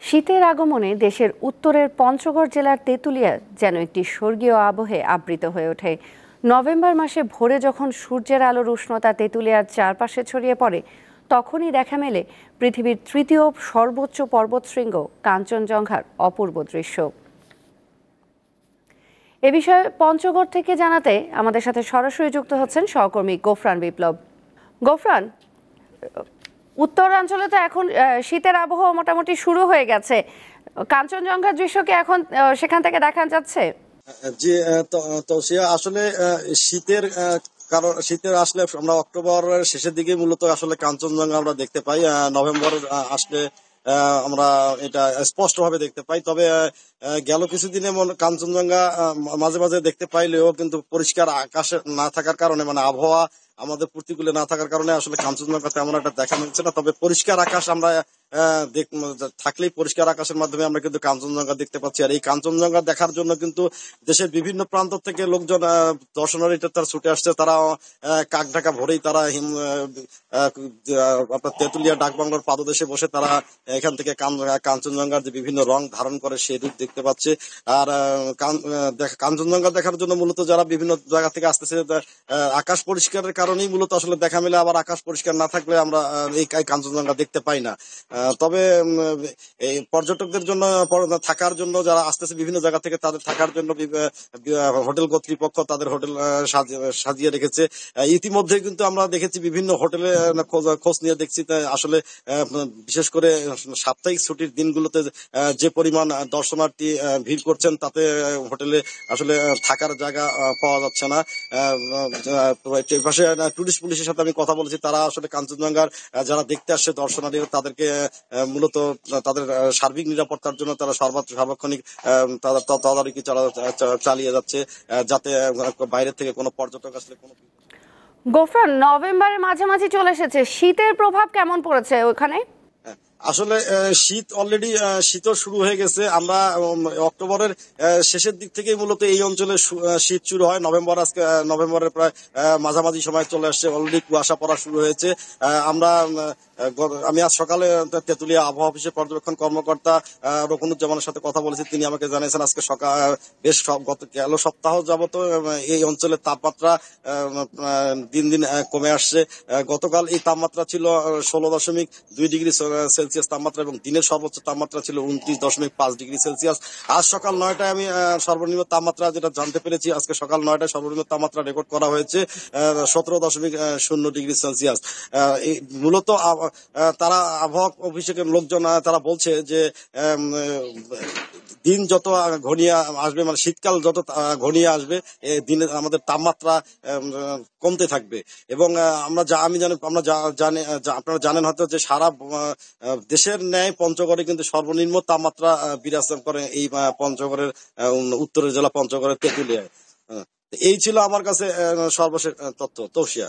শীতের আগমনে দেশের উত্তরের পঞ্চগড় জেলার তেঁতুলিয়া যেন একটি স্বর্গীয় আবহে আবৃত হয়ে ওঠে। নভেম্বর মাসে ভোরে যখন সূর্যের আলোর উষ্ণতা তেঁতুলিয়ার চারপাশে ছড়িয়ে পড়ে, তখনই দেখা মেলে পৃথিবীর তৃতীয় সর্বোচ্চ পর্বতশৃঙ্গ কাঞ্চনজঙ্ঘার অপূর্ব দৃশ্য। এ বিষয়ে পঞ্চগড় থেকে জানাতে আমাদের সাথে সরাসরি যুক্ত হচ্ছেন সহকর্মী গোফরান বিপ্লব। গোফরান, উত্তরাঞ্চলে তো এখন শীতের আবহাওয়া মোটামুটি শুরু হয়ে গেছে। কাঞ্চনজঙ্ঘার দৃশ্য কি এখন সেখান থেকে দেখা যাচ্ছে? জি, তো সে আসলে শীতের কারণ শীতের আসলে আমরা অক্টোবরের শেষের দিকে মূলত আসলে কাঞ্চনজঙ্ঘা আমরা দেখতে পাই। নভেম্বর আসলে আমরা এটা স্পষ্ট ভাবে দেখতে পাই। তবে গেল কিছুদিনে কাঞ্চনজঙ্ঘা মাঝে মাঝে দেখতে পাইলেও কিন্তু পরিষ্কার আকাশ না থাকার কারণে, মানে আবহাওয়া আমাদের প্রতিকূলে না থাকার কারণে আসলে কাঞ্চনজঙ্ঘা তেমন একটা দেখা মিলছে না। তবে পরিষ্কার আকাশ আমরা থাকলেই পরিষ্কার আকাশের মাধ্যমে আমরা কিন্তু কাঞ্চনজঙ্ঘা দেখতে পাচ্ছি। আর এই কাঞ্চনজঙ্ঘা দেখার জন্য কিন্তু দেশের বিভিন্ন প্রান্ত থেকে লোকজন দর্শনার্থীরা তারা ছুটে আসছে। তারা কাক ঢাকা ভোরেই তারা আপনার তেঁতুলিয়া ডাকবাংলোর পাদদেশে বসে তারা এখান থেকে কাঞ্চনজঙ্ঘার যে বিভিন্ন রং ধারণ করে সেই রূপ দেখতে পাচ্ছে। আর কাঞ্চনজঙ্ঘা দেখার জন্য মূলত যারা বিভিন্ন জায়গা থেকে আসতেছে, আকাশ পরিষ্কারের কারণেই মূলত আসলে দেখা মেলে। আবার আকাশ পরিষ্কার না থাকলে আমরা এই কাঞ্চনজঙ্ঘা দেখতে পাই না। তবে এই পর্যটকদের জন্য থাকার জন্য যারা আসতেছে বিভিন্ন জায়গা থেকে, তাদের থাকার জন্য হোটেল কর্তৃপক্ষ তাদের হোটেল সাজিয়ে রেখেছে। ইতিমধ্যে কিন্তু আমরা দেখেছি বিভিন্ন হোটেলে খোঁজ নিয়ে দেখছি আসলে বিশেষ করে সাপ্তাহিক ছুটির দিনগুলোতে যে পরিমাণ দর্শনার্থী ভিড় করছেন, তাতে হোটেলে আসলে থাকার জায়গা পাওয়া যাচ্ছে না। পাশে টুরিস্ট পুলিশের সাথে আমি কথা বলেছি, তারা আসলে কাঞ্চনজঙ্ঘার যারা দেখতে আসছে দর্শনার্থী, তাদেরকে মূলত তাদের সার্বিক নিরাপত্তার জন্য তারা সার্বক্ষণিক তদারকি চালিয়ে যাচ্ছে, যাতে বাইরে থেকে কোনো পর্যটক আসলে কোনো। গোফরান, নভেম্বরের মাঝামাঝি চলে এসেছে, শীতের প্রভাব কেমন পড়েছে ওখানে? আসলে শীত অলরেডি শীতও শুরু হয়ে গেছে। আমরা অক্টোবরের শেষের দিক থেকেই মূলত এই অঞ্চলে শীত শুরু হয়। নভেম্বরের প্রায় মাঝামাঝি সময় চলে আসছে, অলরেডি কুয়াশা পড়া শুরু হয়েছে। আমরা আমি আজ সকালে তেঁতুলিয়া আবহাওয়া অফিসের পর্যবেক্ষণ কর্মকর্তা রকুনুজ্জামানের সাথে কথা বলেছি। তিনি আমাকে জানিয়েছেন আজকে গেল সপ্তাহ যাবত এই অঞ্চলের তাপমাত্রা দিন দিন কমে আসছে। গতকাল এই তাপমাত্রা ছিল 16.2 ডিগ্রি সেলসিয়াস তাপমাত্রা এবং দিনের সর্বোচ্চ তাপমাত্রা ছিল 29.5 ডিগ্রি সেলসিয়াস। আজ সকাল 9টায় আমি সর্বনিম্ন তাপমাত্রা যেটা জানতে পেরেছি, আজকে সকাল 9টায় সর্বনিম্ন তাপমাত্রা রেকর্ড করা হয়েছে 17.0 ডিগ্রি সেলসিয়াস। মূলত তারা আবহাওয়া অফিসের লোকজন তারা বলছে যে দিন যত ঘনিয়ে আসবে, মানে শীতকাল যত ঘনিয়ে আসবে, দিনে আমাদের তাপমাত্রা কমতে থাকবে। এবং আপনারা জানেন হয়তো যে সারা দেশের ন্যায় পঞ্চগড়ে কিন্তু সর্বনিম্ন তাপমাত্রা বিরাজ করে এই পঞ্চগড়ের উত্তরের জেলা পঞ্চগড়ের তেঁতুলিয়ায়। এই ছিল আমার কাছে সর্বশেষ তথ্য। তৌসিয়া।